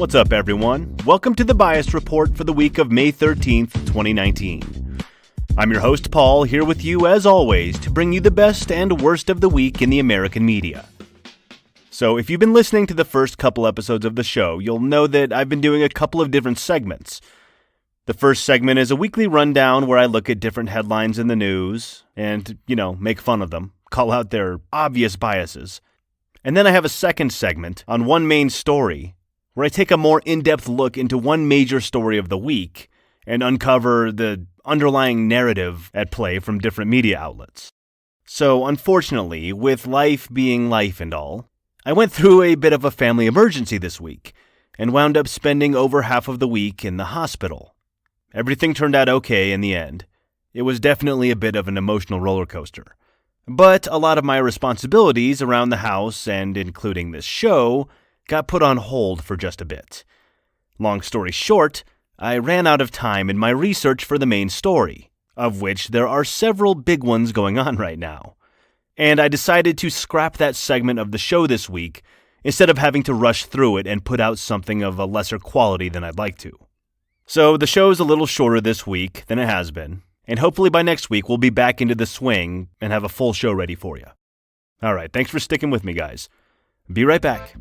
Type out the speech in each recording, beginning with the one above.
What's up, everyone? Welcome to the Bias Report for the week of May 13th, 2019. I'm your host, Paul, here with you, as always, to bring you the best and worst of the week in the American media. So, if you've been listening to the first couple episodes of the show, you'll know that I've been doing a couple of different segments. The first segment is a weekly rundown where I look at different headlines in the news and, make fun of them, call out their obvious biases. And then I have a second segment on one main story, where I take a more in-depth look into one major story of the week and uncover the underlying narrative at play from different media outlets. So, unfortunately, with life being life and all, I went through a bit of a family emergency this week and wound up spending over half of the week in the hospital. Everything turned out okay in the end. It was definitely a bit of an emotional roller coaster. But a lot of my responsibilities around the house and including this show got put on hold for just a bit. Long story short, I ran out of time in my research for the main story, of which there are several big ones going on right now. And I decided to scrap that segment of the show this week instead of having to rush through it and put out something of a lesser quality than I'd like to. So the show's a little shorter this week than it has been, and hopefully by next week we'll be back into the swing and have a full show ready for you. All right, thanks for sticking with me, guys. Be right back.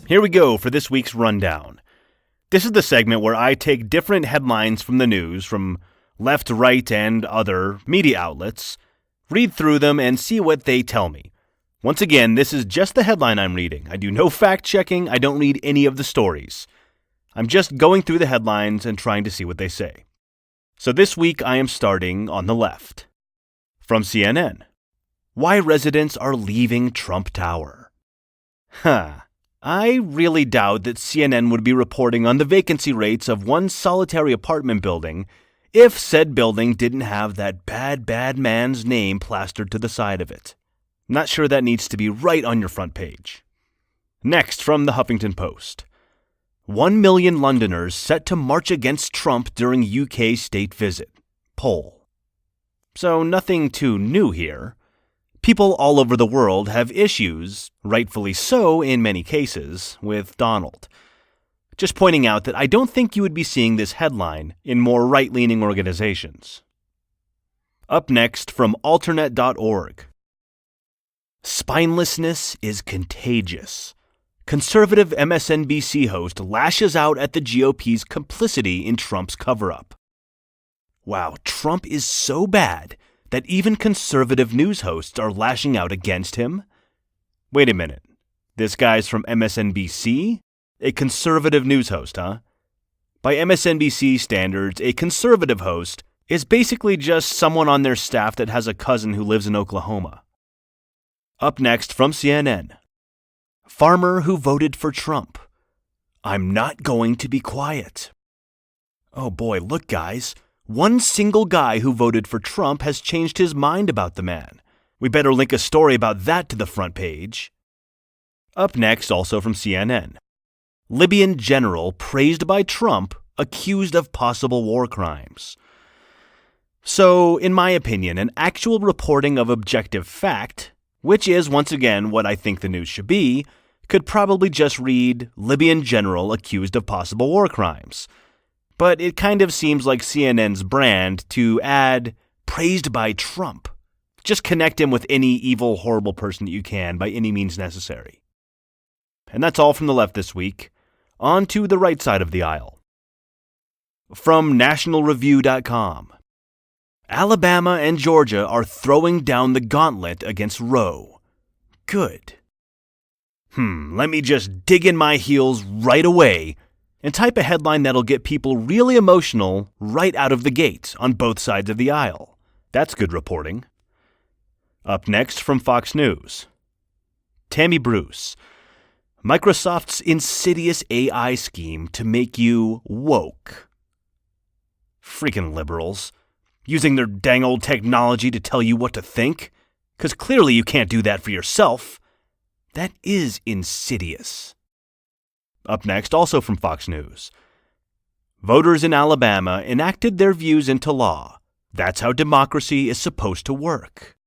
Here we go for this week's rundown. This is the segment where I take different headlines from the news, from left, right, and other media outlets, read through them, and see what they tell me. Once again, this is just the headline I'm reading. I do no fact-checking. I don't read any of the stories. I'm just going through the headlines and trying to see what they say. So this week I am starting on the left. From CNN. Why residents are leaving Trump Tower. I really doubt that CNN would be reporting on the vacancy rates of one solitary apartment building if said building didn't have that bad man's name plastered to the side of it. Not sure that needs to be right on your front page. Next, from the Huffington Post. 1 million Londoners set to march against Trump during UK state visit. Poll. So nothing too new here. People all over the world have issues, rightfully so in many cases, with Donald. Just pointing out that I don't think you would be seeing this headline in more right-leaning organizations. Up next, from alternate.org. Spinelessness is contagious. Conservative MSNBC host lashes out at the GOP's complicity in Trump's cover-up. Wow, Trump is so bad that even conservative news hosts are lashing out against him? Wait a minute. This guy's from MSNBC? A conservative news host, huh? By MSNBC standards, a conservative host is basically just someone on their staff that has a cousin who lives in Oklahoma. Up next, from CNN. Farmer who voted for Trump. I'm not going to be quiet. Oh boy, look guys. One single guy who voted for Trump has changed his mind about the man. We better link a story about that to the front page. Up next, also from CNN. Libyan general praised by Trump accused of possible war crimes. So, in my opinion, an actual reporting of objective fact, which is, once again, what I think the news should be, could probably just read, Libyan general accused of possible war crimes. But it kind of seems like CNN's brand to add, praised by Trump. Just connect him with any evil, horrible person that you can by any means necessary. And that's all from the left this week. On to the right side of the aisle. From nationalreview.com. Alabama and Georgia are throwing down the gauntlet against Roe. Good. Let me just dig in my heels right away and type a headline that'll get people really emotional right out of the gate on both sides of the aisle. That's good reporting. Up next, from Fox News. Tammy Bruce. Microsoft's insidious AI scheme to make you woke. Freaking liberals. Using their dang old technology to tell you what to think? 'Cause clearly you can't do that for yourself. That is insidious. Up next, also from Fox News. Voters in Alabama enacted their views into law. That's how democracy is supposed to work.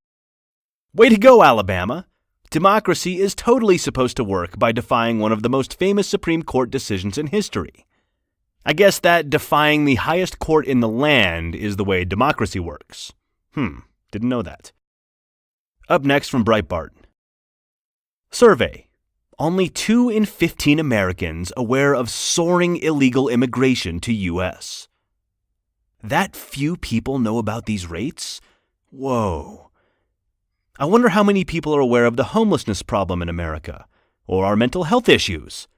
Way to go, Alabama! Democracy is totally supposed to work by defying one of the most famous Supreme Court decisions in history. I guess that defying the highest court in the land is the way democracy works. Didn't know that. Up next from Breitbart. Survey. Only 2 in 15 Americans aware of soaring illegal immigration to U.S. That few people know about these rates? Whoa. I wonder how many people are aware of the homelessness problem in America, or our mental health issues,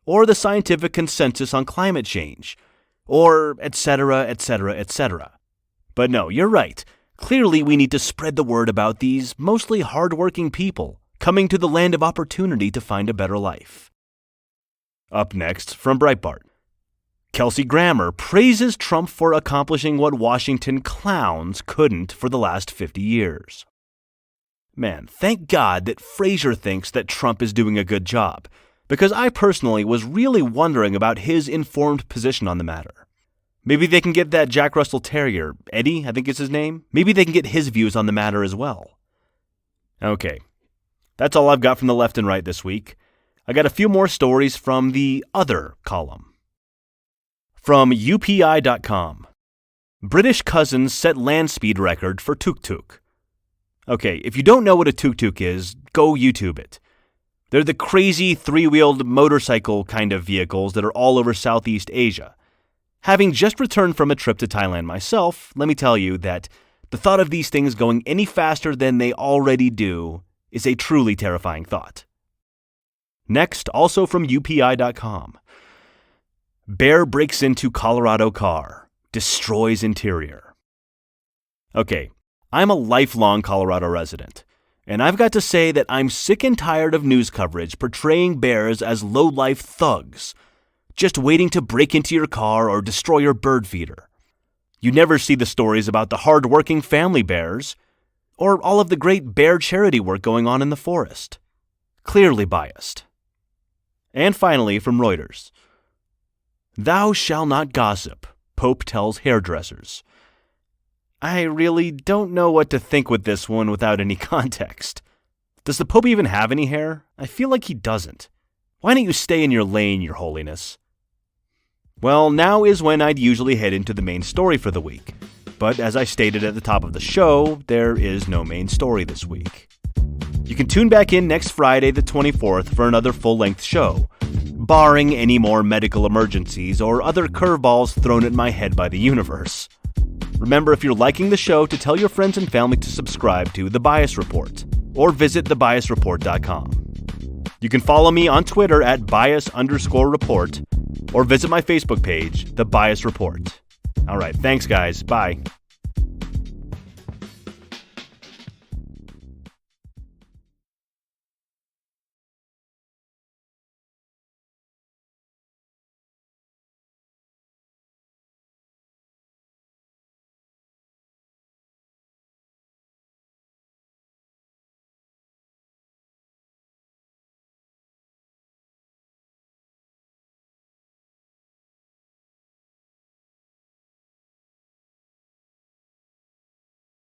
or the scientific consensus on climate change, or etc., etc., etc. But no, you're right. Clearly, we need to spread the word about these mostly hardworking people coming to the land of opportunity to find a better life. Up next from Breitbart. Kelsey Grammer praises Trump for accomplishing what Washington clowns couldn't for the last 50 years. Man, thank God that Frasier thinks that Trump is doing a good job, because I personally was really wondering about his informed position on the matter. Maybe they can get that Jack Russell Terrier, Eddie, I think is his name. Maybe they can get his views on the matter as well. Okay, that's all I've got from the left and right this week. I got a few more stories from the other column. From UPI.com. British cousins set land speed record for tuk-tuk. Okay, if you don't know what a tuk-tuk is, go YouTube it. They're the crazy 3-wheeled motorcycle kind of vehicles that are all over Southeast Asia. Having just returned from a trip to Thailand myself, let me tell you that the thought of these things going any faster than they already do is a truly terrifying thought. Next, also from UPI.com. Bear breaks into Colorado car, destroys interior. Okay, I'm a lifelong Colorado resident, and I've got to say that I'm sick and tired of news coverage portraying bears as low-life thugs, just waiting to break into your car or destroy your bird feeder. You never see the stories about the hard-working family bears, or all of the great bear charity work going on in the forest. Clearly biased. And finally, from Reuters. Thou shalt not gossip, Pope tells hairdressers. I really don't know what to think with this one without any context. Does the Pope even have any hair? I feel like he doesn't. Why don't you stay in your lane, Your Holiness? Well, now is when I'd usually head into the main story for the week. But as I stated at the top of the show, there is no main story this week. You can tune back in next Friday, the 24th, for another full-length show, barring any more medical emergencies or other curveballs thrown at my head by the universe. Remember, if you're liking the show, to tell your friends and family to subscribe to The Bias Report, or visit thebiasreport.com. You can follow me on Twitter at bias_report, or visit my Facebook page, The Bias Report. All right, thanks guys, bye.